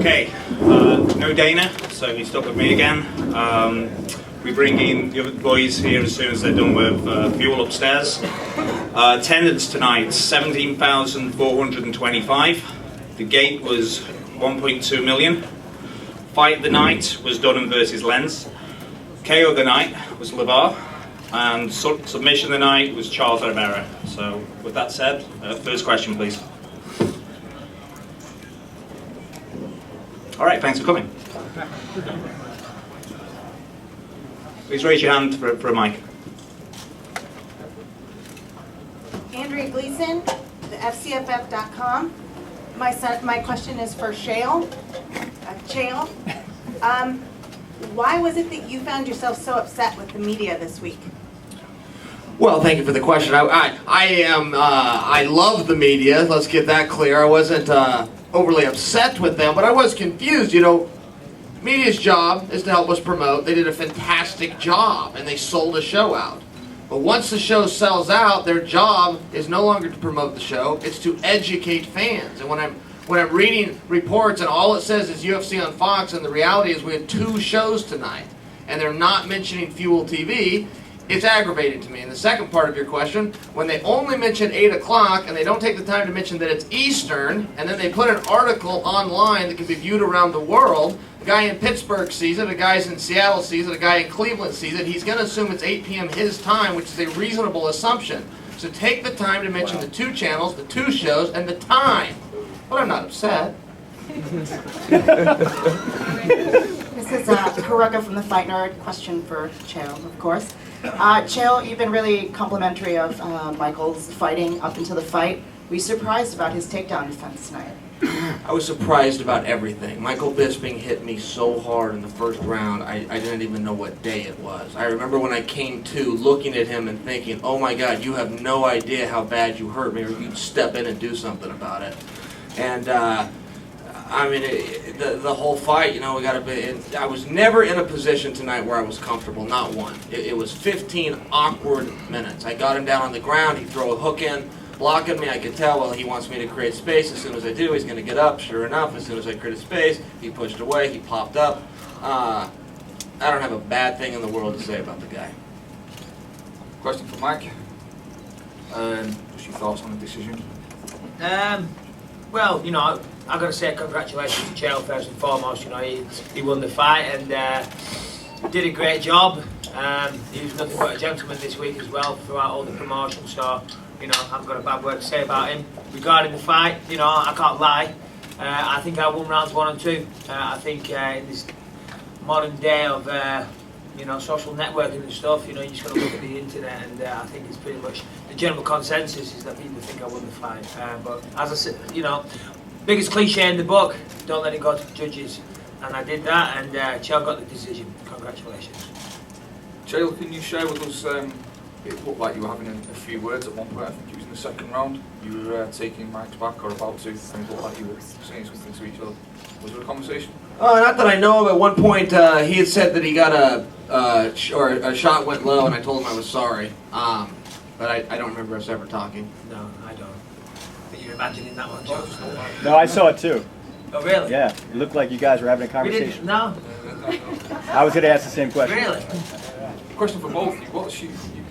Okay, no Dana, so he's stuck with me again. We bring in the other boys here as soon as they're done with fuel upstairs. Attendance tonight, 17,425. The gate was 1.2 million. Fight of the night was Dunham versus Lenz. KO of the night was Lavar. And submission of the night was Charles Oliveira. So with that said, first question please. All right, thanks for coming. Please raise your hand for a mic. Andrea Gleason, the FCFF.com. My question is for Chael. Chael, why was it that you found yourself so upset with the media this week? Well, thank you for the question. I love the media. Let's get that clear. I wasn't overly upset with them, but I was confused. You know, media's job is to help us promote. They did a fantastic job, and they sold a show out. But once the show sells out, their job is no longer to promote the show. It's to educate fans. And when I'm reading reports and all it says is UFC on Fox, and the reality is we had 2 shows tonight, and they're not mentioning Fuel TV, it's aggravating to me. And the second part of your question, when they only mention 8 o'clock and they don't take the time to mention that it's Eastern, and then they put an article online that can be viewed around the world, a guy in Pittsburgh sees it, a guy in Seattle sees it, a guy in Cleveland sees it, he's going to assume it's 8 p.m. his time, which is a reasonable assumption. So take the time to mention the 2 channels, the 2 shows, and the time. But I'm not upset. This is Haruka from the Fight Nerd. Question for Chael, of course. Chael, you've been really complimentary of Michael's fighting up until the fight. Were you surprised about his takedown defense tonight? I was surprised about everything. Michael Bisping hit me so hard in the first round, I didn't even know what day it was. I remember when I came to looking at him and thinking, oh my God, you have no idea how bad you hurt me, or you'd step in and do something about it. And I mean, the whole fight, you know, I was never in a position tonight where I was comfortable, not one. It was 15 awkward minutes. I got him down on the ground, he'd throw a hook in, blocking me. I could tell, well, he wants me to create space. As soon as I do, he's going to get up. Sure enough, as soon as I created space, he pushed away, he popped up. I don't have a bad thing in the world to say about the guy. Question for Mike. What's your thoughts on the decision? Well, you know, I've got to say congratulations to Chael first and foremost. You know, he won the fight and did a great job. He was nothing but a gentleman this week as well throughout all the promotion. So, you know, I haven't got a bad word to say about him. Regarding the fight, you know, I can't lie. I think I won rounds 1 and 2. I think in this modern day of you know, social networking and stuff, you know, you just got to look at the internet, and I think it's pretty much the general consensus is that people think I won the fight. But as I said, you know, biggest cliche in the book, don't let it go to the judges. And I did that, and Chael got the decision. Congratulations. Chael, can you share with us, it looked like you were having a few words at one point, I think it was in the second round, you were taking Mike's back or about to, and it looked like you were saying something to each other. Was there a conversation? Not that I know of. At one point, he had said that he got a shot went low, and I told him I was sorry. But I don't remember us ever talking. No, I don't. But you're imagining that one, Joe? No, I saw it too. Oh, really? Yeah, it looked like you guys were having a We conversation. didn't, no? I was going to ask the same question. Really? Question for both of you. What's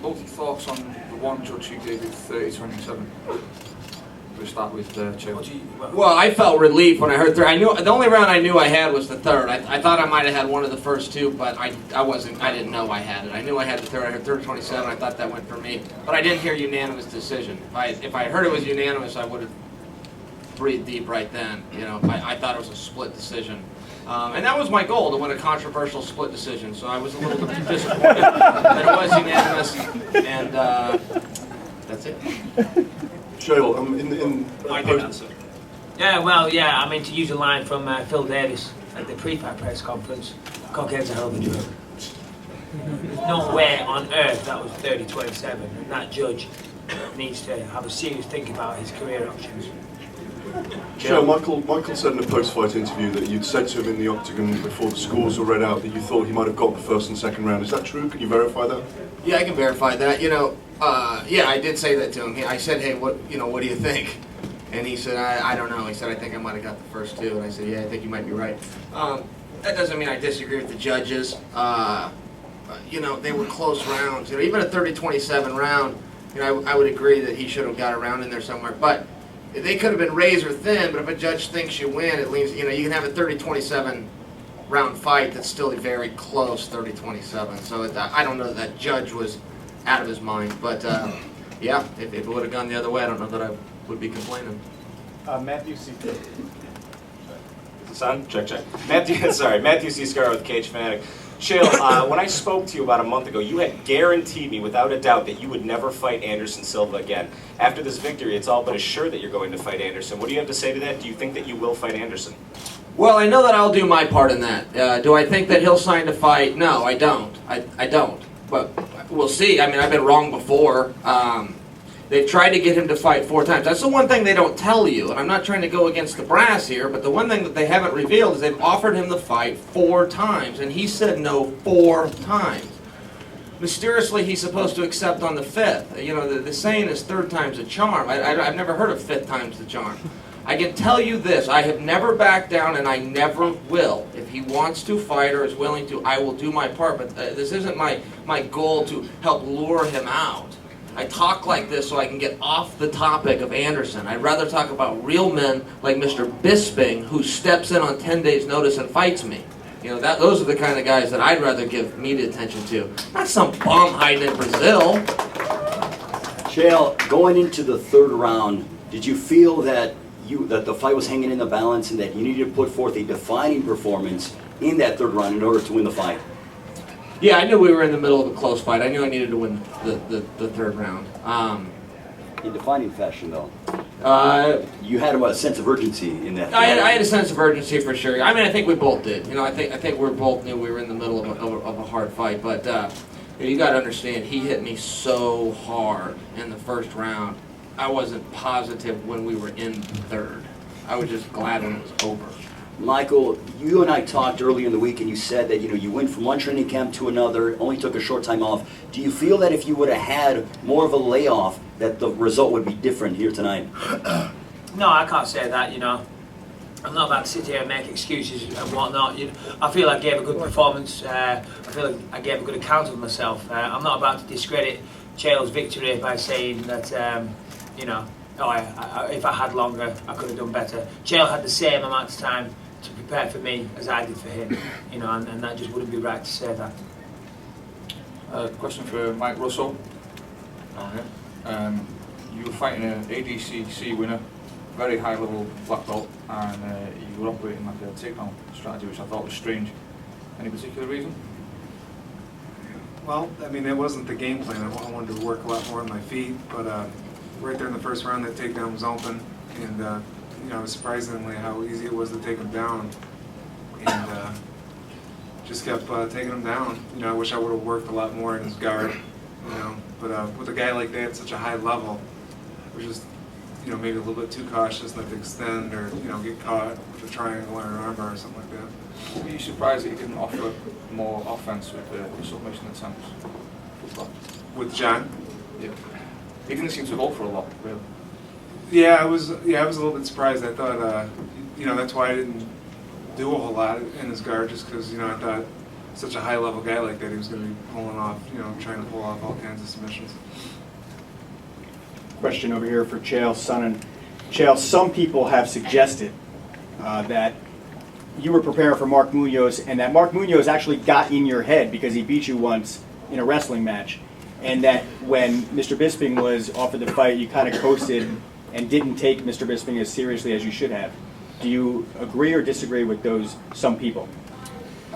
both your thoughts on the one judge who gave it 30-27? We'll start with Chael. Well, I felt relief when I heard 3rd. I knew the only round I knew I had was the 3rd. I thought I might have had one of the first 2, but I didn't know I had it. I knew I had the 3rd. I heard 30-27. I thought that went for me, but I didn't hear unanimous decision. If I heard it was unanimous, I would have breathed deep right then. You know, I thought it was a split decision. And that was my goal, to win a controversial split decision. So I was a little bit disappointed that it was unanimous, and that's it. Chael, I can answer. Yeah, well, yeah, I mean, to use a line from Phil Davis at the pre-fight press conference, cocaine's a hell of a drug. There's no way on earth that was 30-27, and that judge needs to have a serious think about his career options. Chael, Michael said in a post-fight interview that you'd said to him in the octagon before the scores were read out that you thought he might have got the 1st and 2nd round. Is that true? Can you verify that? Yeah, I can verify that. You know, yeah, I did say that to him. I said, hey, what do you think? And he said, I don't know. He said, I think I might have got the first two. And I said, yeah, I think you might be right. That doesn't mean I disagree with the judges. They were close rounds. Even a 30-27 round, I would agree that he should have got a round in there somewhere. But they could have been razor thin, but if a judge thinks you win, it leaves, you can have a 30-27 round fight that's still a very close 30-27. So I don't know that judge was out of his mind. But yeah, if it would have gone the other way, I don't know that I would be complaining. Matthew C. Is this on? Check. Matthew C. Scar with Cage Fanatic. Chael, when I spoke to you about a month ago, you had guaranteed me without a doubt that you would never fight Anderson Silva again. After this victory, it's all but assured that you're going to fight Anderson. What do you have to say to that? Do you think that you will fight Anderson? Well, I know that I'll do my part in that. Do I think that he'll sign to fight? No, I don't. I don't. But we'll see. I mean, I've been wrong before. They've tried to get him to fight 4 times. That's the one thing they don't tell you, and I'm not trying to go against the brass here, but the one thing that they haven't revealed is they've offered him the fight 4 times, and he said no 4 times. Mysteriously, he's supposed to accept on the 5th. The saying is 3rd time's a charm. I've never heard of 5th time's the charm. I can tell you this, I have never backed down, and I never will. If he wants to fight or is willing to, I will do my part, but this isn't my goal to help lure him out. I talk like this so I can get off the topic of Anderson. I'd rather talk about real men like Mr. Bisping, who steps in on 10 days' notice and fights me. Those are the kind of guys that I'd rather give media attention to. Not some bum hiding in Brazil. Chael, going into the 3rd round, did you feel that the fight was hanging in the balance and that you needed to put forth a defining performance in that 3rd round in order to win the fight? Yeah, I knew we were in the middle of a close fight. I knew I needed to win the 3rd round. In defining fashion, though. You had a sense of urgency in that. I had a sense of urgency for sure. I mean, I think we both did. I think we both knew we were in the middle of a hard fight. But you got to understand, he hit me so hard in the 1st round. I wasn't positive when we were in the 3rd. I was just glad when it was over. Michael, you and I talked earlier in the week, and you said that you went from one training camp to another, only took a short time off. Do you feel that if you would have had more of a layoff, that the result would be different here tonight? No, I can't say that. I'm not about to sit here and make excuses and whatnot. I feel I gave a good performance. I feel like I gave a good account of myself. I'm not about to discredit Chael's victory by saying that, if I had longer, I could have done better. Chael had the same amount of time to prepare for me as I did for him, and that just wouldn't be right to say that. Question for Mike Russow. You were fighting an ADCC winner, very high level black belt, and you were operating like a takedown strategy, which I thought was strange. Any particular reason? Well, I mean, it wasn't the game plan. I wanted to work a lot more on my feet, but right there in the 1st round, that takedown was open, and it was surprisingly how easy it was to take him down, and just kept taking him down. I wish I would have worked a lot more in his guard, but with a guy like that at such a high level, we're just maybe a little bit too cautious not to extend or get caught with a triangle or an armbar or something like that. Were you surprised that he didn't offer more offense with the submission attempts? With John? Yeah. He didn't seem to go for a lot, really. Yeah, I was a little bit surprised. I thought, that's why I didn't do a whole lot in his guard, just because, I thought such a high-level guy like that, he was going to be pulling off, trying to pull off all kinds of submissions. Question over here for Chael Sonnen. Chael, some people have suggested that you were preparing for Mark Munoz, and that Mark Munoz actually got in your head because he beat you once in a wrestling match, and that when Mr. Bisping was offered the fight, you kind of coasted and didn't take Mr. Bisping as seriously as you should have. Do you agree or disagree with those some people?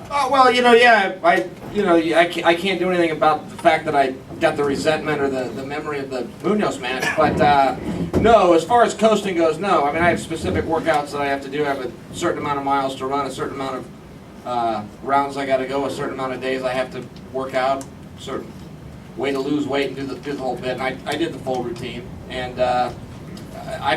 Well, yeah, I can't do anything about the fact that I got the resentment or the memory of the Munoz match, but no, as far as coasting goes, no. I mean, I have specific workouts that I have to do. I have a certain amount of miles to run, a certain amount of rounds I got to go, a certain amount of days I have to work out, a certain way to lose weight and do the whole bit. And I did the full routine, and I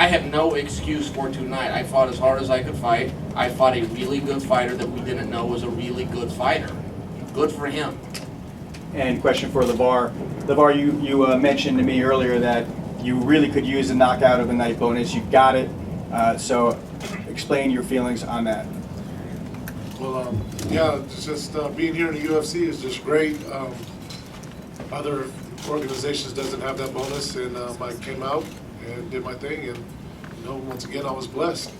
have no excuse for tonight. I fought as hard as I could fight. I fought a really good fighter that we didn't know was a really good fighter. Good for him. And question for Lavar. Lavar, you mentioned to me earlier that you really could use a knockout of the night bonus. You got it. So explain your feelings on that. Well, yeah, it's just being here in the UFC is just great. Other organizations doesn't have that bonus, and I came out and did my thing, and once again, I was blessed.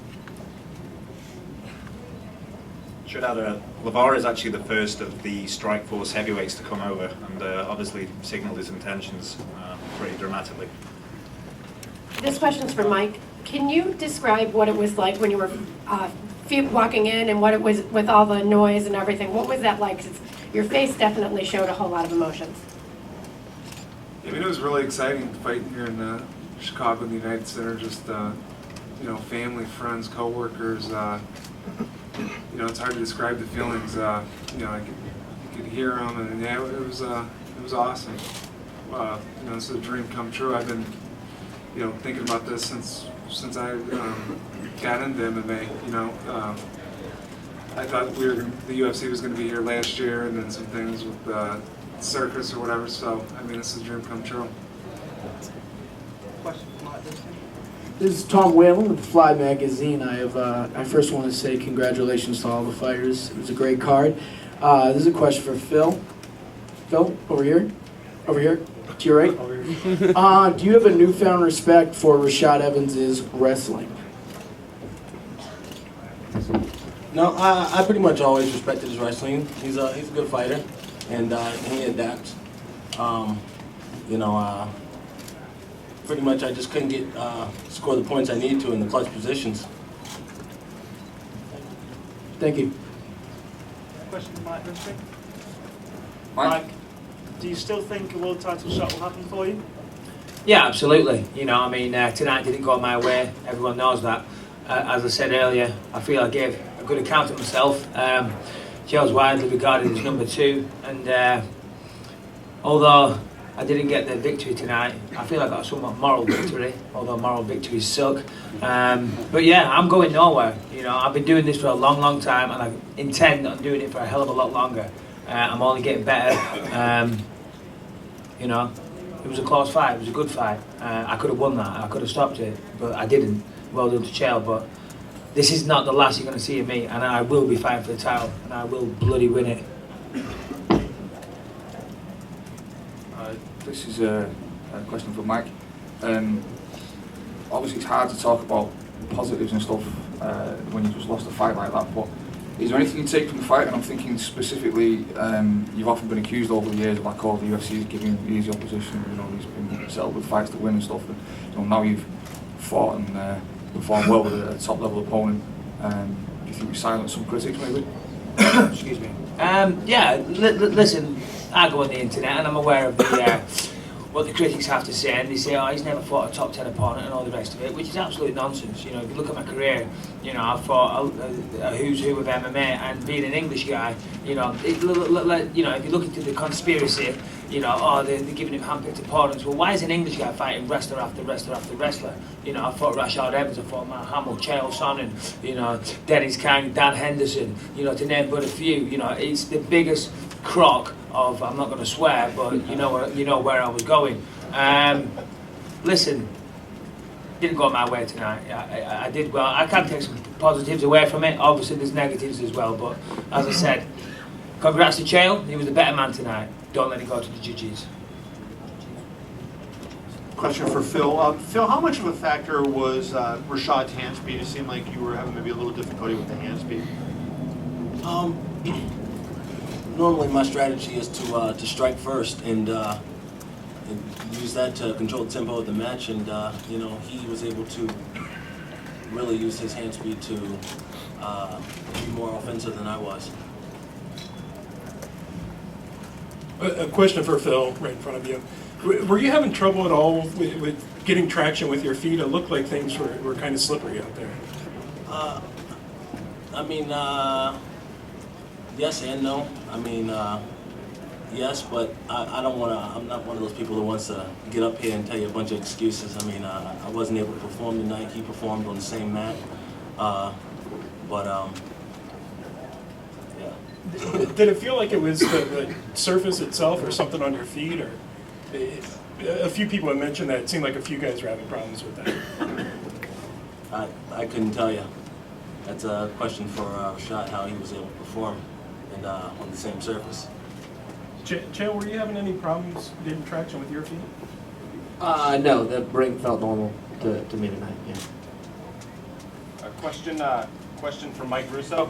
Should add, Lavar is actually the first of the Strikeforce heavyweights to come over, and obviously signaled his intentions pretty dramatically. This question's for Mike. Can you describe what it was like when you were walking in, and what it was with all the noise and everything? What was that like? 'Cause your face definitely showed a whole lot of emotions. I mean, it was really exciting fighting here in Chicago, in the United Center. Just family, friends, coworkers. It's hard to describe the feelings. You could hear them, and yeah, it was awesome. This is a dream come true. I've been, thinking about this since I got into MMA. I thought the UFC was going to be here last year, and then some things with circus or whatever. So I mean, this is a dream come true. This is Tom Whalen with Fly Magazine. I first want to say congratulations to all the fighters. It was a great card. This is a question for Phil. Phil, over here. Over here. To your right. Over here. Do you have a newfound respect for Rashad Evans' wrestling? No, I pretty much always respected his wrestling. He's a good fighter, and he adapts. Pretty much I just couldn't get score the points I need to in the clutch positions. Thank you. Question for Mike Bisping. Mike? Do you still think a world title shot will happen for you? Yeah, absolutely. Tonight didn't go my way. Everyone knows that. As I said earlier, I feel I gave a good account of myself. Chael's widely regarded as number 2, and although I didn't get the victory tonight, I feel I got a somewhat moral victory, although moral victories suck. But yeah, I'm going nowhere. I've been doing this for a long, long time, and I intend on doing it for a hell of a lot longer. I'm only getting better. It was a close fight. It was a good fight. I could have won that. I could have stopped it, but I didn't. Well done to Chael, but this is not the last you're going to see of me, and I will be fighting for the title, and I will bloody win it. This is a question for Mike. Obviously, it's hard to talk about positives and stuff when you just lost a fight like that, but is there anything you take from the fight? And I'm thinking specifically, you've often been accused over the years of the UFC is giving easy opposition. He's been settled with fights to win and stuff. And now you've fought and performed well with a top-level opponent. Do you think you silenced some critics, maybe? Excuse me. Listen, I go on the internet and I'm aware of what the critics have to say, and they say, he's never fought a top 10 opponent and all the rest of it, which is absolute nonsense. If you look at my career, I've fought a who's who of MMA, and being an English guy, if you look into the conspiracy, they're giving him hand-picked opponents. Well, why is an English guy fighting wrestler after wrestler after wrestler? I fought Rashad Evans, I fought Matt Hamill, Chael Sonnen, Dennis Kang, Dan Henderson, to name but a few. It's the biggest crock of, I'm not going to swear, but you know where I was going. Listen, didn't go my way tonight. I did well. I can take some positives away from it. Obviously, there's negatives as well, but as I said, congrats to Chael. He was the better man tonight. Don't let it go to the judges. Question for Phil. Phil, how much of a factor was Rashad's hand speed? It seemed like you were having maybe a little difficulty with the hand speed. Normally my strategy is to strike first and use that to control the tempo of the match, and he was able to really use his hand speed to be more offensive than I was. A question for Phil, right in front of you. Were you having trouble at all with getting traction with your feet? It looked like things were kind of slippery out there. Yes and no. Yes, but I don't want to. I'm not one of those people who wants to get up here and tell you a bunch of excuses. I wasn't able to perform tonight. He performed on the same mat, yeah. Did it feel like it was the surface itself, or something on your feet, or? a few people have mentioned that. It seemed like a few guys were having problems with that. I couldn't tell you. That's a question for Rashad, how he was able to perform and on the same surface. Chael, were you having any problems getting traction with your feet? No, the ring felt normal to me tonight. Yeah. Question for Mike Russow.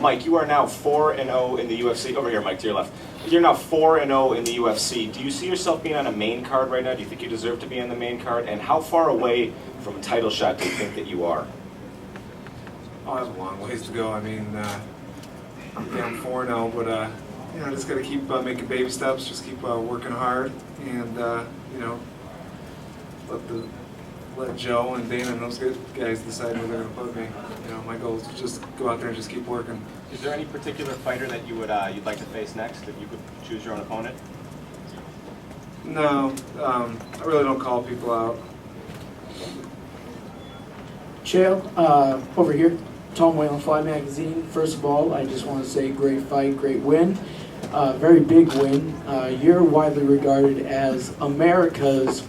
Mike, you are now 4-0 in the UFC. Over here, Mike, to your left. You're now 4-0 in the UFC. Do you see yourself being on a main card right now? Do you think you deserve to be on the main card? And how far away from a title shot do you think that you are? Oh, I have a long ways to go. I mean, yeah, I'm 4-0, but you know, just got to keep making baby steps. Just keep working hard, and you know, let Joe and Dana and those good guys decide where they're going to put me. You know, my goal is to just go out there and just keep working. Is there any particular fighter that you would you'd like to face next if you could choose your own opponent? No, I really don't call people out. Chael, over here, Tom Whalen, Fly Magazine. First of all, I just want to say great fight, great win. Very big win. You're widely regarded as America's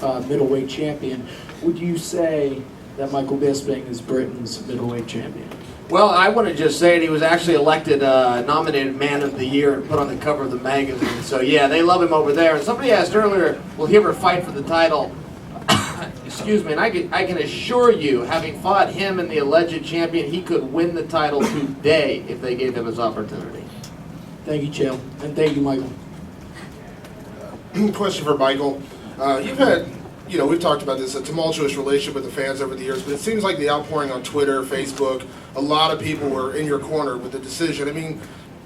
middleweight champion. Would you say that Michael Bisping is Britain's middleweight champion? Well, I want to just say he was actually elected nominated Man of the Year and put on the cover of the magazine. So yeah, they love him over there. And somebody asked earlier, will he ever fight for the title? Excuse me, and I can assure you, having fought him and the alleged champion, he could win the title today if they gave him his opportunity. Thank you, Chael. And thank you, Michael. Question for Michael. You've had, you know, we've talked about this, a tumultuous relationship with the fans over the years, but it seems like the outpouring on Twitter, Facebook, a lot of people were in your corner with the decision. I mean,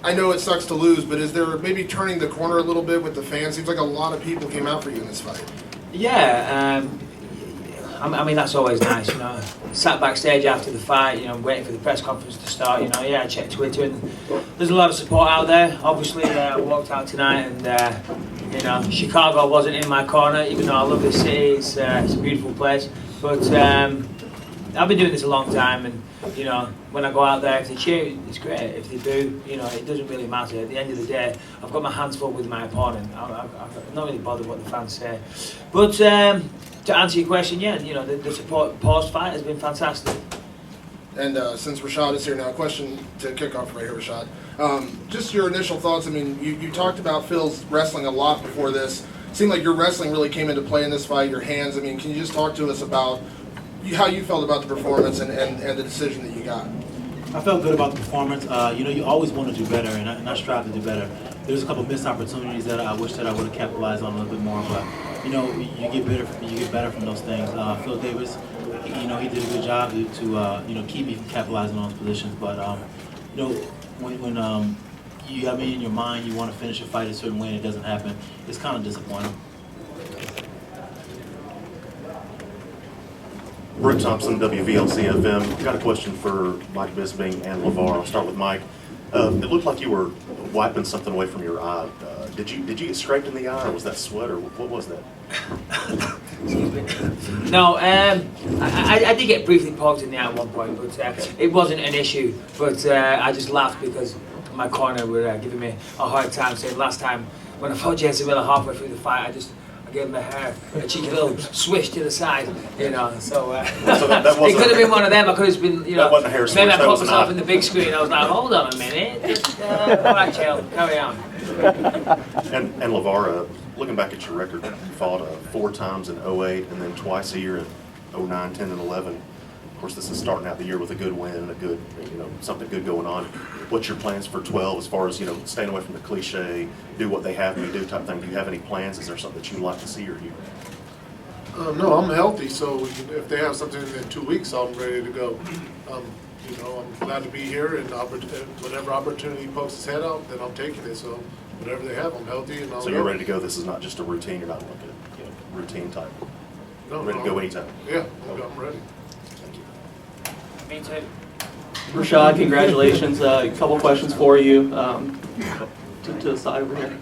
I know it sucks to lose, but is there maybe turning the corner a little bit with the fans? Seems like a lot of people came out for you in this fight. Yeah, I mean, that's always nice, you know. Sat backstage after the fight, you know, waiting for the press conference to start, you know. Yeah, I checked Twitter and there's a lot of support out there. Obviously, I walked out tonight and, you know, Chicago wasn't in my corner, even though I love this city. It's a beautiful place. But I've been doing this a long time and, you know, when I go out there, if they cheer, it's great. If they do, you know, it doesn't really matter. At the end of the day, I've got my hands full with my opponent. I'm not really bothered what the fans say. But to answer your question, yeah, you know, the support post-fight has been fantastic. And since Rashad is here now, a question to kick off right here, Rashad. Just your initial thoughts. I mean, you talked about Phil's wrestling a lot before this. It seemed like your wrestling really came into play in this fight, your hands. I mean, can you just talk to us about how you felt about the performance and the decision that you got? I felt good about the performance. You know, you always want to do better, and I strive to do better. There's a couple missed opportunities that I wish that I would have capitalized on a little bit more, but you know, you get better from those things. Phil Davis, you know, he did a good job to you know, keep me from capitalizing on those positions. But you know, when you have me in your mind, you want to finish a fight a certain way, and it doesn't happen. It's kind of disappointing. Brooke Thompson, WVLC FM. Got a question for Mike Bisping and Lavar. I'll start with Mike. It looked like you were wiping something away from your eye. Did you get scraped in the eye, or was that sweat, or what was that? No, I did get briefly poked in the eye at one point, but it wasn't an issue. But I just laughed because my corner were giving me a hard time, saying last time when I fought Jason Miller halfway through the fight, I gave him a cheeky little swish to the side, you know. So, it could have been one of them. I could have been, you know, maybe I caught myself in the big screen. I was like, hold on a minute. Just, all right, Chael, carry on. And Lavar, looking back at your record, you fought 4 times in 08 and then twice a year in 09, 10, and 11. Of course, this is starting out the year with a good win and a good, you know, something good going on. What's your plans for 12 as far as, you know, staying away from the cliche, do what they have me do type thing? Do you have any plans? Is there something that you'd like to see or you? No, I'm healthy, so if they have something in 2 weeks, I'm ready to go. You know, I'm glad to be here, and whatever opportunity pokes its head out, then I'm taking it. So whatever they have, I'm healthy, and I'll So you're ready to go. This is not just a routine. You're not looking at, you know, routine type. No, ready to go anytime. Yeah, I'm ready. Me too. Rashad, congratulations. A couple questions for you. To the side over here.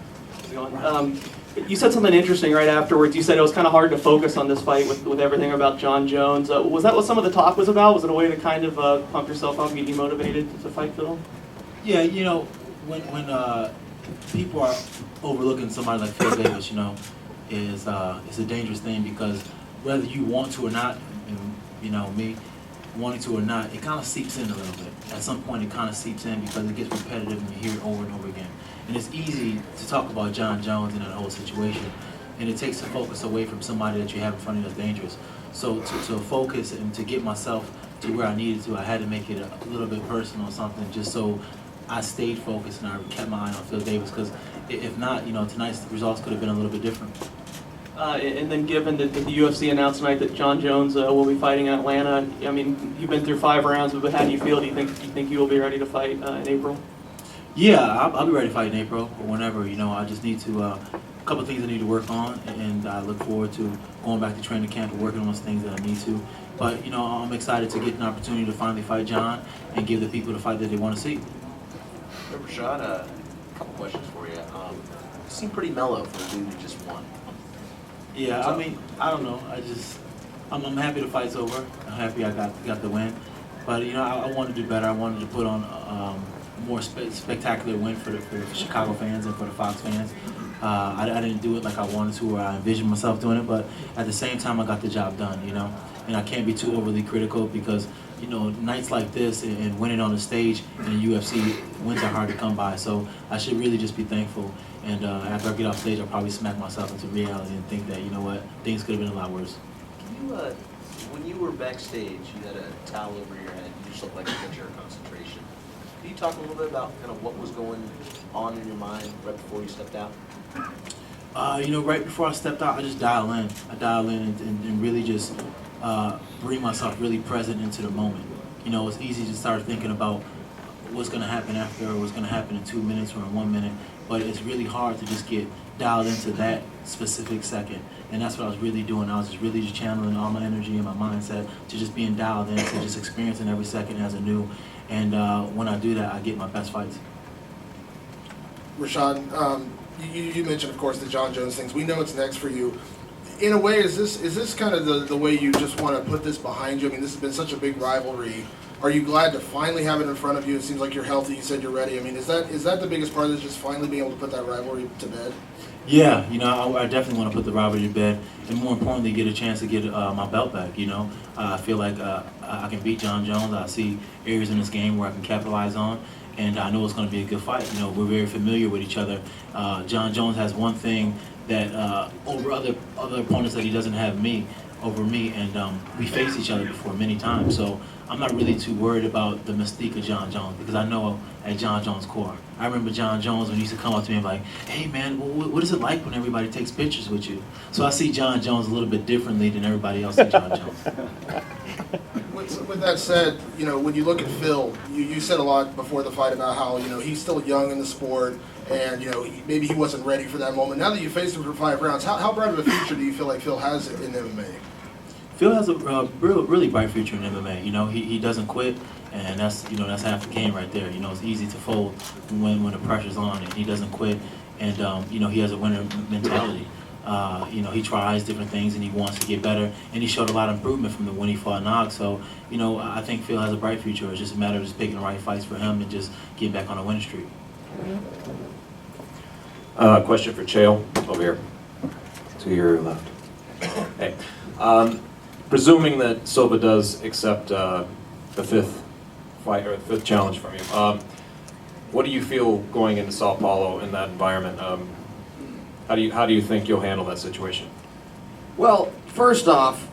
You said something interesting right afterwards. You said it was kind of hard to focus on this fight with everything about John Jones. Was that what some of the talk was about? Was it a way to kind of pump yourself up and get you motivated to fight Phil? Yeah, you know, when people are overlooking somebody like Phil Davis, you know, is a dangerous thing, because whether you want to or not, and you know me, wanting to or not, it kind of seeps in a little bit. At some point, it kind of seeps in because it gets repetitive and you hear it over and over again. And it's easy to talk about John Jones in that whole situation, and it takes the focus away from somebody that you have in front of you that's dangerous. So to focus and to get myself to where I needed to, I had to make it a little bit personal or something, just so I stayed focused and I kept my eye on Phil Davis, because if not, you know, tonight's results could have been a little bit different. And then given that the UFC announced tonight that John Jones will be fighting in Atlanta, I mean, you've been through 5 rounds, but how do you feel? Do you think you will be ready to fight in April? Yeah, I'll be ready to fight in April or whenever. You know, I just need to, a couple of things I need to work on, and I look forward to going back to training camp and working on those things that I need to. But, you know, I'm excited to get an opportunity to finally fight John and give the people the fight that they want to see. Rashad, a couple questions for you. You seem pretty mellow for a dude who just won. Yeah, I mean, I don't know. I'm happy the fight's over. I'm happy I got the win. But, you know, I wanted to do better. I wanted to put on a more spectacular win for the Chicago fans and for the Fox fans. I didn't do it like I wanted to or I envisioned myself doing it, but at the same time, I got the job done, you know. And I can't be too overly critical because, you know, nights like this and winning on the stage in the UFC, wins are hard to come by. So I should really just be thankful. And after I get off stage, I'll probably smack myself into reality and think that, you know what, things could have been a lot worse. Can you, when you were backstage, you had a towel over your head, you just looked like a picture of concentration. Can you talk a little bit about kind of what was going on in your mind right before you stepped out? You know, right before I stepped out, I just dial in. I dial in and really just bring myself really present into the moment. You know, it's easy to start thinking about what's going to happen after or what's going to happen in 2 minutes or in 1 minute, but it's really hard to just get dialed into that specific second. And that's what I was really doing. I was just really just channeling all my energy and my mindset to just being dialed in, to just experiencing every second as a new. And when I do that, I get my best fights. Rashad, you mentioned, of course, the John Jones things. We know it's next for you. In a way, is this kind of the way you just want to put this behind you? I mean, this has been such a big rivalry. Are you glad to finally have it in front of you? It seems like you're healthy. You said you're ready. I mean, is that the biggest part of this, just finally being able to put that rivalry to bed? Yeah, you know, I definitely want to put the rivalry to bed, and more importantly, get a chance to get my belt back. You know, I feel like I can beat John Jones. I see areas in this game where I can capitalize on, and I know it's going to be a good fight. You know, we're very familiar with each other. John Jones has one thing that over other opponents that he doesn't have over me, and we faced each other before many times. So I'm not really too worried about the mystique of John Jones, because I know at John Jones' core. I remember John Jones when he used to come up to me and be like, hey man, what is it like when everybody takes pictures with you? So I see John Jones a little bit differently than everybody else sees John Jones. With that said, you know, when you look at Phil, you said a lot before the fight about how, you know, he's still young in the sport, and, you know, maybe he wasn't ready for that moment. Now that you faced him for 5 rounds, how bright of a future do you feel like Phil has in MMA? Phil has a really bright future in MMA. You know, he doesn't quit, and that's half the game right there. You know, it's easy to fold when the pressure's on, and he doesn't quit, and you know, he has a winner mentality. You know, he tries different things and he wants to get better, and he showed a lot of improvement from when he fought Nog. So, you know, I think Phil has a bright future. It's just a matter of just picking the right fights for him and just getting back on a winning streak. Question for Chael over here to your left. Hey. Presuming that Silva does accept the 5th fight or the 5th challenge from you, what do you feel going into Sao Paulo in that environment? How do you think you'll handle that situation? Well, first off,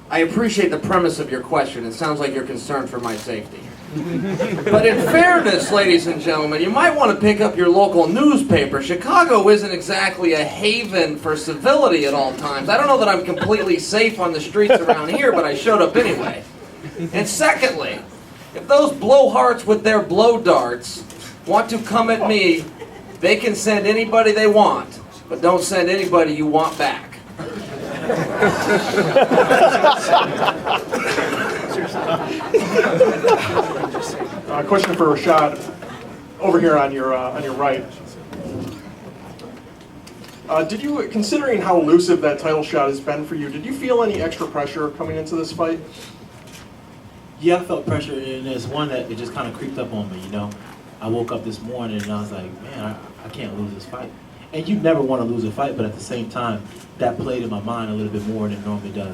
I appreciate the premise of your question. It sounds like you're concerned for my safety. But in fairness, ladies and gentlemen, you might want to pick up your local newspaper. Chicago isn't exactly a haven for civility at all times. I don't know that I'm completely safe on the streets around here, but I showed up anyway. And secondly, if those blowhards with their blow darts want to come at me, they can send anybody they want, but don't send anybody you want back. Question for Rashad, over here on your right. Did you, considering how elusive that title shot has been for you, did you feel any extra pressure coming into this fight? Yeah, I felt pressure, and there's one that it just kind of creeped up on me. You know, I woke up this morning and I was like, man, I can't lose this fight. And you never want to lose a fight, but at the same time, that played in my mind a little bit more than it normally does.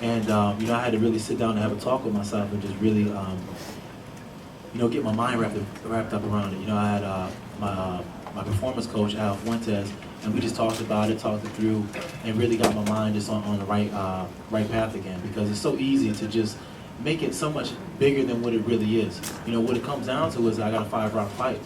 And you know, I had to really sit down and have a talk with myself and just really, you know, get my mind wrapped up around it. You know, I had my performance coach, Al Fuentes, and we just talked about it, talked it through, and really got my mind just on the right path again, because it's so easy to just make it so much bigger than what it really is. You know, what it comes down to is I got a 5-round fight,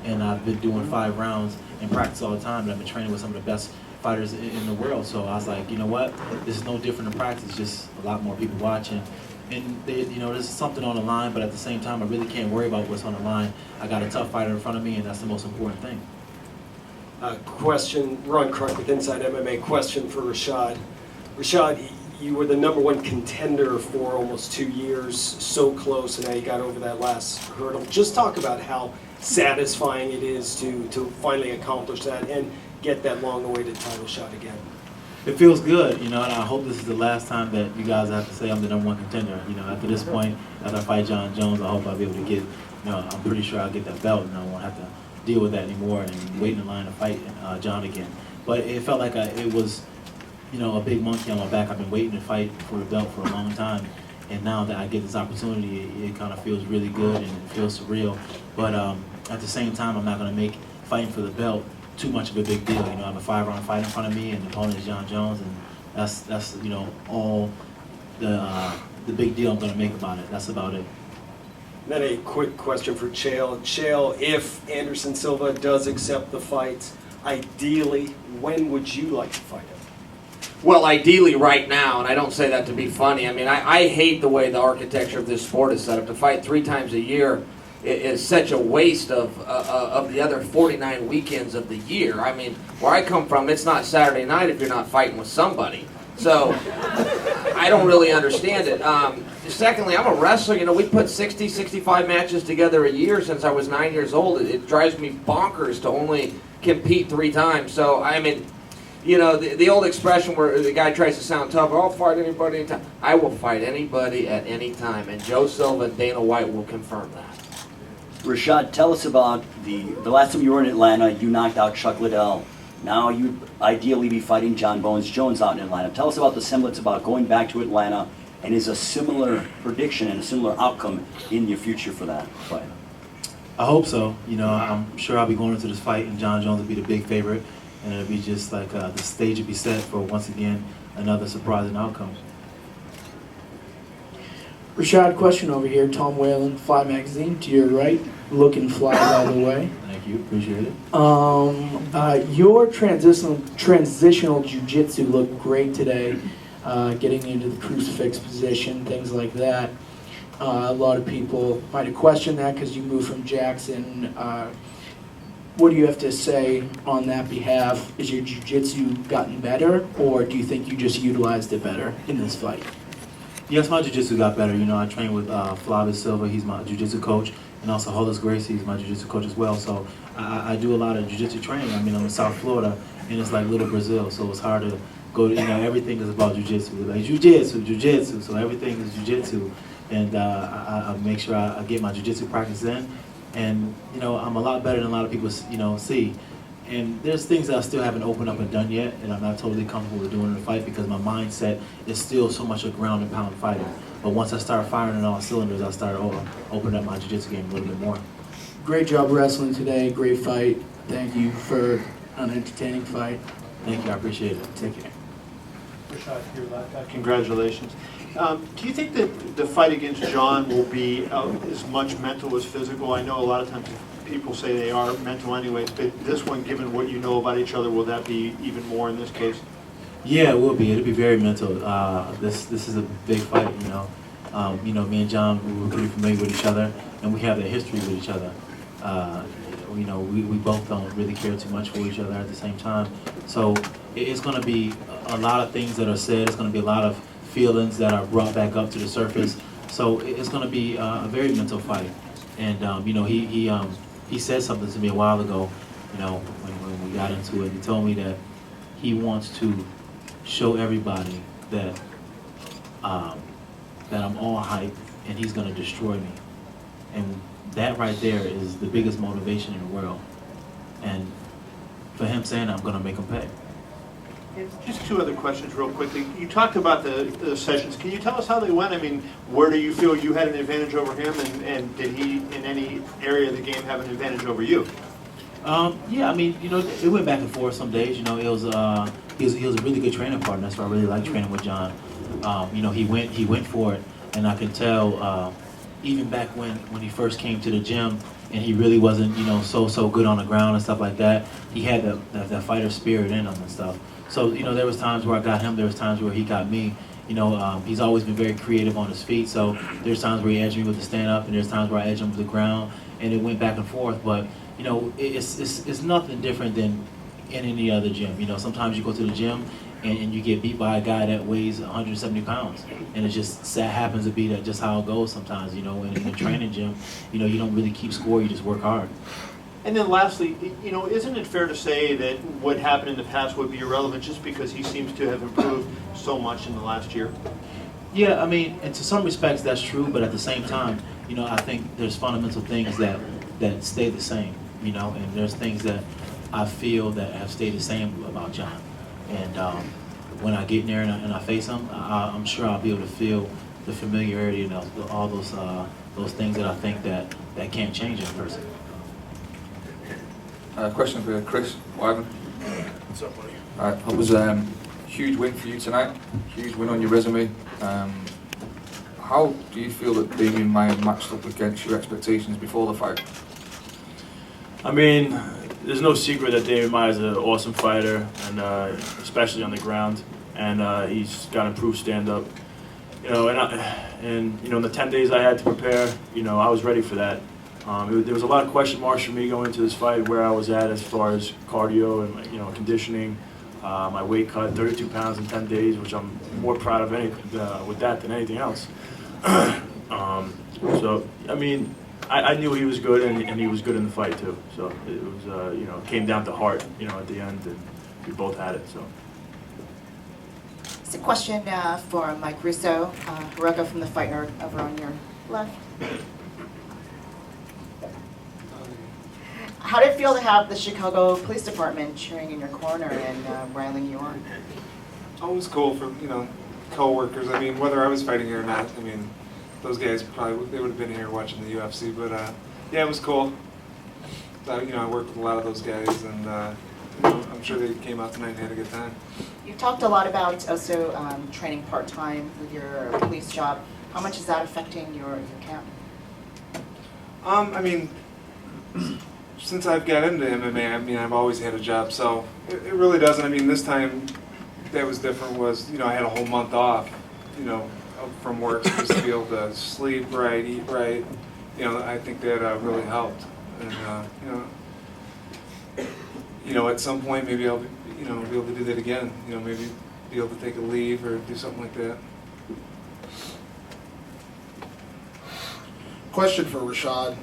and I've been doing 5 rounds in practice all the time, and I've been training with some of the best fighters in the world. So I was like, you know what, this is no different in practice, it's just a lot more people watching. And they, you know, there's something on the line, but at the same time, I really can't worry about what's on the line. I got a tough fighter in front of me, and that's the most important thing. Question, Ron Crunk with Inside MMA. Question for Rashad. Rashad, you were the #1 contender for almost 2 years, so close, and now you got over that last hurdle. Just talk about how satisfying it is to finally accomplish that and get that long-awaited title shot again. It feels good, you know, and I hope this is the last time that you guys have to say I'm the #1 contender. You know, after this point, after I fight John Jones, I hope I'll be able to get, you know, I'm pretty sure I'll get that belt and I won't have to deal with that anymore and wait in line to fight John again. But it felt like it was, you know, a big monkey on my back. I've been waiting to fight for a belt for a long time, and now that I get this opportunity, it kind of feels really good and it feels surreal. But at the same time, I'm not going to make fighting for the belt too much of a big deal. You know, I have a 5-round fight in front of me, and the opponent is John Jones, and that's you know, all the big deal I'm going to make about it. That's about it. Then a quick question for Chael. Chael, if Anderson Silva does accept the fight, ideally, when would you like to fight him? Well, ideally right now, and I don't say that to be funny. I mean, I hate the way the architecture of this sport is set up. To fight 3 times a year is such a waste of the other 49 weekends of the year. I mean, where I come from, it's not Saturday night if you're not fighting with somebody. So I don't really understand it. Secondly, I'm a wrestler. You know, we put 60, 65 matches together a year since I was 9 years old. It drives me bonkers to only compete 3 times. So, I mean, you know, the old expression where the guy tries to sound tough, I'll fight anybody anytime. I will fight anybody at any time, and Joe Silva and Dana White will confirm that. Rashad, tell us about the last time you were in Atlanta, you knocked out Chuck Liddell. Now you'd ideally be fighting John Bones Jones out in Atlanta. Tell us about the semblance about going back to Atlanta, and is a similar prediction and a similar outcome in your future for that fight? I hope so. You know, I'm sure I'll be going into this fight, and John Jones will be the big favorite, and it'll be just like the stage will be set for, once again, another surprising outcome. Rashad, question over here. Tom Whalen, Fly Magazine, to your right, looking fly, by the way. Thank you, appreciate it. Your transitional jiu-jitsu looked great today, getting into the crucifix position, things like that. A lot of people might have questioned that because you moved from Jackson. What do you have to say on that behalf? Is your jiu-jitsu gotten better, or do you think you just utilized it better in this fight? Yes, my jiu-jitsu got better. You know, I train with Flavio Silva, he's my jiu-jitsu coach, and also Hollis Gracie, he's my jiu-jitsu coach as well. So I do a lot of jiu-jitsu training. I mean, I'm in South Florida, and it's like little Brazil, so it's hard to go to, you know, everything is about jiu-jitsu. Like jiu-jitsu, so everything is jiu-jitsu. And I make sure I get my jiu-jitsu practice in. And, you know, I'm a lot better than a lot of people, you know, see. And there's things that I still haven't opened up and done yet, and I'm not totally comfortable with doing in the fight because my mindset is still so much a ground and pound fighter. But once I start firing on all cylinders, I start opening up my jiu-jitsu game a little bit more. Great job wrestling today, great fight. Thank you for an entertaining fight. Thank you, I appreciate it. Take care. Rashad, your last, congratulations. Do you think that the fight against John will be as much mental as physical? I know a lot of times people say they are mental anyways, but this one, given what you know about each other, will that be even more in this case? Yeah, it will be. It'll be very mental. This is a big fight, you know. You know, me and John, we were pretty familiar with each other, and we have that history with each other. You know, we both don't really care too much for each other at the same time. So it's going to be a lot of things that are said. It's going to be a lot of feelings that are brought back up to the surface. So it's going to be a very mental fight. And, you know, he said something to me a while ago, you know, when we got into it. He told me that he wants to show everybody that that I'm all hype and he's going to destroy me. And that right there is the biggest motivation in the world. And for him saying I'm going to make him pay. Just two other questions real quickly. You talked about the sessions. Can you tell us how they went? I mean, where do you feel you had an advantage over him, and did he, in any area of the game, have an advantage over you? Yeah, I mean, you know, it went back and forth some days. You know, he was a really good training partner, so I really liked training with John. You know, he went for it, and I could tell even back when he first came to the gym, and he really wasn't, you know, so good on the ground and stuff like that. He had that fighter spirit in him and stuff. So, you know, there was times where I got him, there was times where he got me. You know, he's always been very creative on his feet, so there's times where he edged me with the stand-up, and there's times where I edged him with the ground, and it went back and forth. But, you know, it's nothing different than in any other gym. You know, sometimes you go to the gym, and you get beat by a guy that weighs 170 pounds. And it just happens to be that just how it goes sometimes, you know. In the training gym, you know, you don't really keep score, you just work hard. And then lastly, you know, isn't it fair to say that what happened in the past would be irrelevant just because he seems to have improved so much in the last year? Yeah, I mean, and to some respects that's true, but at the same time, you know, I think there's fundamental things that stay the same, you know, and there's things that I feel that have stayed the same about John. And when I get in there and I face him, I'm sure I'll be able to feel the familiarity and all those things that I think that can't change in a person. Question for Chris Wyman. What's up, buddy? That was a huge win for you tonight. Huge win on your resume. How do you feel that Damian Maia matched up against your expectations before the fight? I mean, there's no secret that Damian Maia is an awesome fighter, and especially on the ground. And he's got improved stand-up. You know, and you know, in the 10 days I had to prepare, you know, I was ready for that. There was a lot of question marks for me going into this fight, where I was at as far as cardio and, you know, conditioning. My weight cut 32 pounds in 10 days, which I'm more proud of with that than anything else. So, I mean, I knew he was good, and he was good in the fight too. So it was, you know, it came down to heart, you know, at the end, and we both had it. So. It's a question for Mike Russow, Hiroko from the Fight Nerd over on your left. How did it feel to have the Chicago Police Department cheering in your corner and riling you on? Oh, it was cool for, you know, co-workers. I mean, whether I was fighting here or not, I mean, those guys probably, they would have been here watching the UFC, but yeah, it was cool. So, you know, I worked with a lot of those guys, and you know, I'm sure they came out tonight and had a good time. You talked a lot about also training part-time with your police job. How much is that affecting your camp? I mean, since I've got into MMA, I mean, I've always had a job, so it really doesn't. I mean, this time that was different was, you know, I had a whole month off, you know, from work, just to be able to sleep right, eat right. You know, I think that really helped. And, you know, at some point maybe I'll, you know, be able to do that again. You know, maybe be able to take a leave or do something like that. Question for Rashad.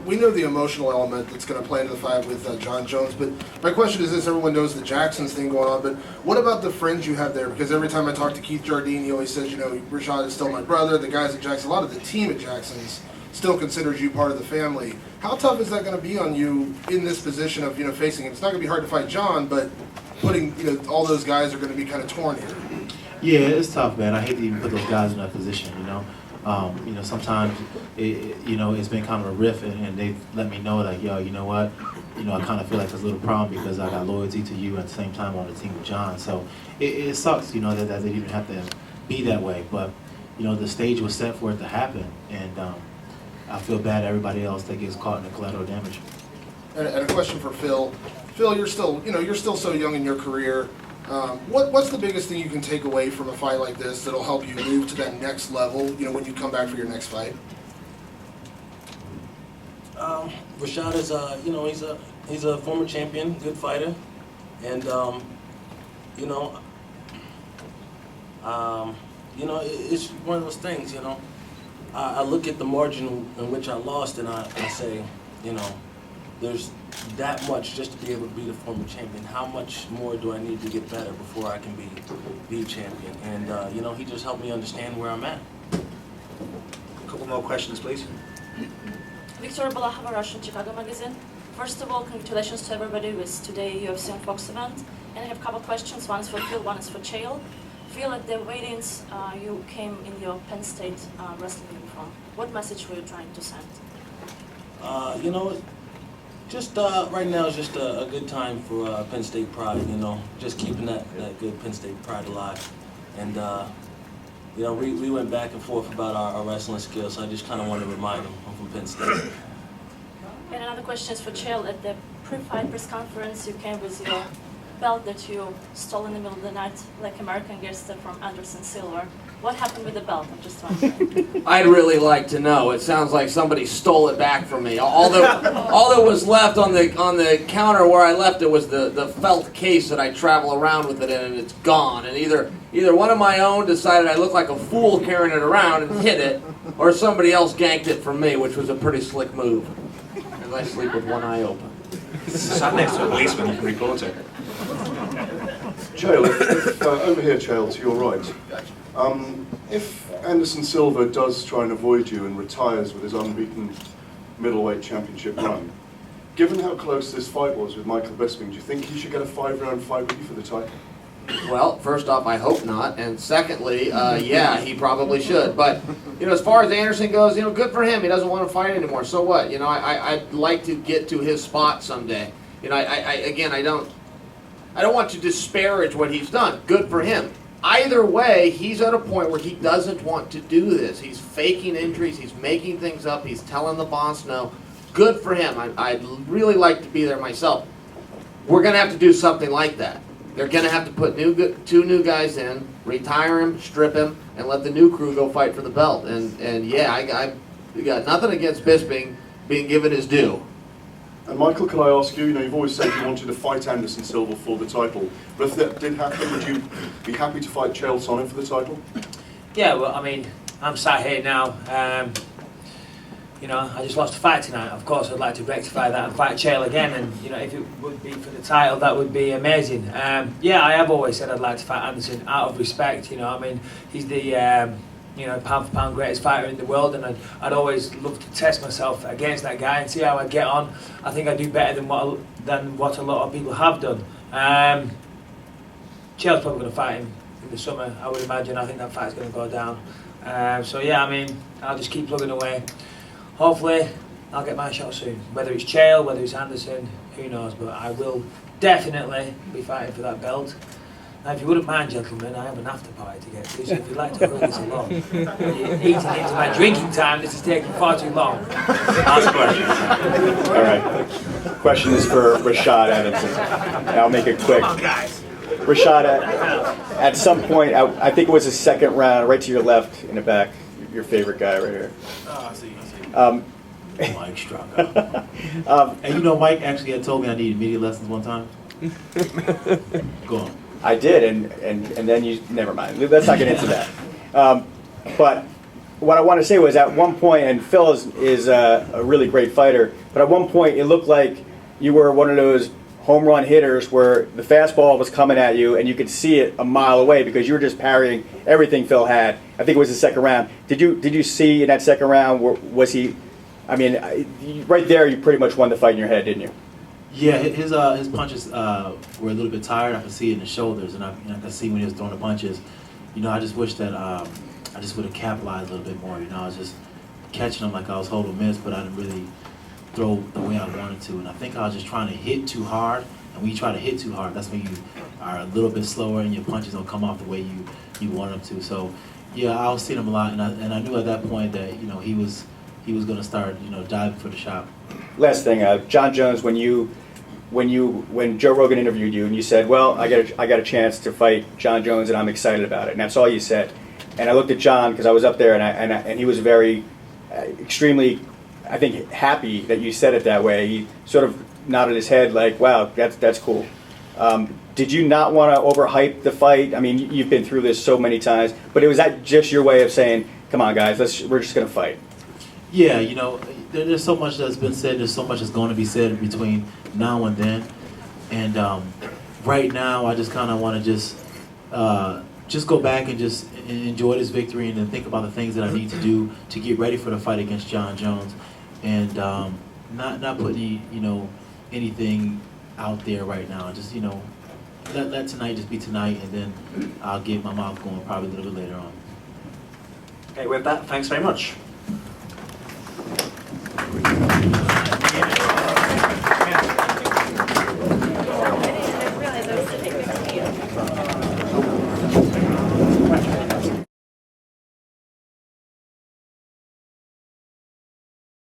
We know the emotional element that's going to play into the fight with John Jones, but my question is this: everyone knows the Jacksons thing going on, but what about the friends you have there? Because every time I talk to Keith Jardine, he always says, you know, Rashad is still my brother. The guys at Jackson, a lot of the team at Jackson's still considers you part of the family. How tough is that going to be on you in this position of, you know, facing? It's not going to be hard to fight John, but putting, you know, all those guys are going to be kind of torn here. Yeah, it's tough, man. I hate to even put those guys in that position, you know. You know, sometimes, you know, it's been kind of a riff, and they've let me know, like, yo, you know what, you know, I kind of feel like there's a little problem because I got loyalty to you at the same time on the team with John. So it sucks, you know, that they even have to be that way. But, you know, the stage was set for it to happen, and I feel bad everybody else that gets caught in the collateral damage. And a question for Phil. Phil, you're still, you know, you're still so young in your career. What's the biggest thing you can take away from a fight like this that'll help you move to that next level, you know, when you come back for your next fight? Rashad is, you know, he's a former champion, good fighter, and you know, it's one of those things. You know, I look at the margin in which I lost, and I say, you know, there's that much just to be able to be the former champion. How much more do I need to get better before I can be the champion? And you know, he just helped me understand where I'm at. A couple more questions, please. Victor Balahava, Russian Chicago Magazine. First of all, congratulations to everybody with today UFC on Fox event. And I have a couple questions. One is for Phil, one is for Chael. Phil, at the weigh-ins, you came in your Penn State wrestling uniform. What message were you trying to send? You know, just right now is just a good time for Penn State pride, you know, just keeping that good Penn State pride alive. And, you know, we went back and forth about our wrestling skills, so I just kind of want to remind them I'm from Penn State. And another question is for Chael. At the pre-fight press conference, you came with your belt that you stole in the middle of the night, like American Gangster from Anderson Silva. What happened with the belt? I'm just wondering. I'd really like to know. It sounds like somebody stole it back from me. All that was left on the counter where I left it was the felt case that I travel around with it in, and it's gone. And either one of my own decided I looked like a fool carrying it around and hid it, or somebody else ganked it from me, which was a pretty slick move. Because I sleep with one eye open. Sat next to a policeman, you can report it. Chael, over here, Chael, to your right. If Anderson Silva does try and avoid you and retires with his unbeaten middleweight championship run, given how close this fight was with Michael Bisping, do you think he should get a 5-round fight with you for the title? Well, first off, I hope not, and secondly, yeah, he probably should. But you know, as far as Anderson goes, you know, good for him. He doesn't want to fight anymore. So what? You know, I'd like to get to his spot someday. You know, I don't want to disparage what he's done. Good for him. Either way, he's at a point where he doesn't want to do this. He's faking injuries. He's making things up. He's telling the boss no. Good for him. I'd really like to be there myself. We're going to have to do something like that. They're going to have to put two new guys in, retire him, strip him, and let the new crew go fight for the belt. And yeah, I got nothing against Bisping being given his due. And Michael, can I ask you, you've always said you wanted to fight Anderson Silva for the title, but if that did happen, would you be happy to fight Chael Sonnen for the title? Yeah, well, I mean, I'm sat here now. You know, I just lost a fight tonight. Of course, I'd like to rectify that and fight Chael again. And you know, if it would be for the title, that would be amazing. Yeah, I have always said I'd like to fight Anderson out of respect. You know, I mean, he's the you know, pound for pound greatest fighter in the world, and I'd always love to test myself against that guy and see how I get on. I think I do better than what a lot of people have done. Chael's probably going to fight him in the summer, I would imagine. I think that fight's going to go down. So yeah, I mean, I'll just keep plugging away. Hopefully, I'll get my shot soon. Whether it's Chael, whether it's Anderson, who knows? But I will definitely be fighting for that belt. Now, if you wouldn't mind, gentlemen, I have an after party to get to, so if you'd like to hurry this along. You're eating into my drinking time, this is taking far too long. Last question. All right. Question is for Rashad Evans. I'll make it quick. Come on, guys. Rashad, at some point, I think it was the second round, right to your left in the back, your favorite guy right here. Oh, I see. Mike Straka. And you know, Mike actually had told me I needed media lessons one time. Go on. I did, and then you, never mind. Let's not get into that. But what I want to say was at one point, and Phil is a really great fighter, but at one point it looked like you were one of those home run hitters where the fastball was coming at you and you could see it a mile away because you were just parrying everything Phil had. I think it was the second round. Did you see in that second round, was he, I mean, right there you pretty much won the fight in your head, didn't you? Yeah, his punches were a little bit tired. I could see it in the shoulders, and I could see when he was throwing the punches. You know, I just wish that I just would have capitalized a little bit more. You know, I was just catching them like I was holding miss, but I didn't really throw the way I wanted to. And I think I was just trying to hit too hard. And when you try to hit too hard, that's when you are a little bit slower and your punches don't come off the way you want them to. So, yeah, I was seeing him a lot, and I knew at that point that he was going to start diving for the shot. Last thing, John Jones, when Joe Rogan interviewed you and you said, well, I got a chance to fight John Jones and I'm excited about it, and that's all you said. And I looked at John because I was up there and he was very, extremely, I think, happy that you said it that way. He sort of nodded his head like, wow, that's cool. Did you not want to overhype the fight? I mean, you've been through this so many times, but was that just your way of saying, come on guys, we're just going to fight? Yeah, there's so much that's been said, there's so much that's going to be said between now and then. And right now, I just kind of want to just go back and just enjoy this victory and then think about the things that I need to do to get ready for the fight against John Jones. And not put any, anything out there right now. Just, let tonight just be tonight, and then I'll get my mouth going probably a little bit later on. Okay, with that, thanks very much.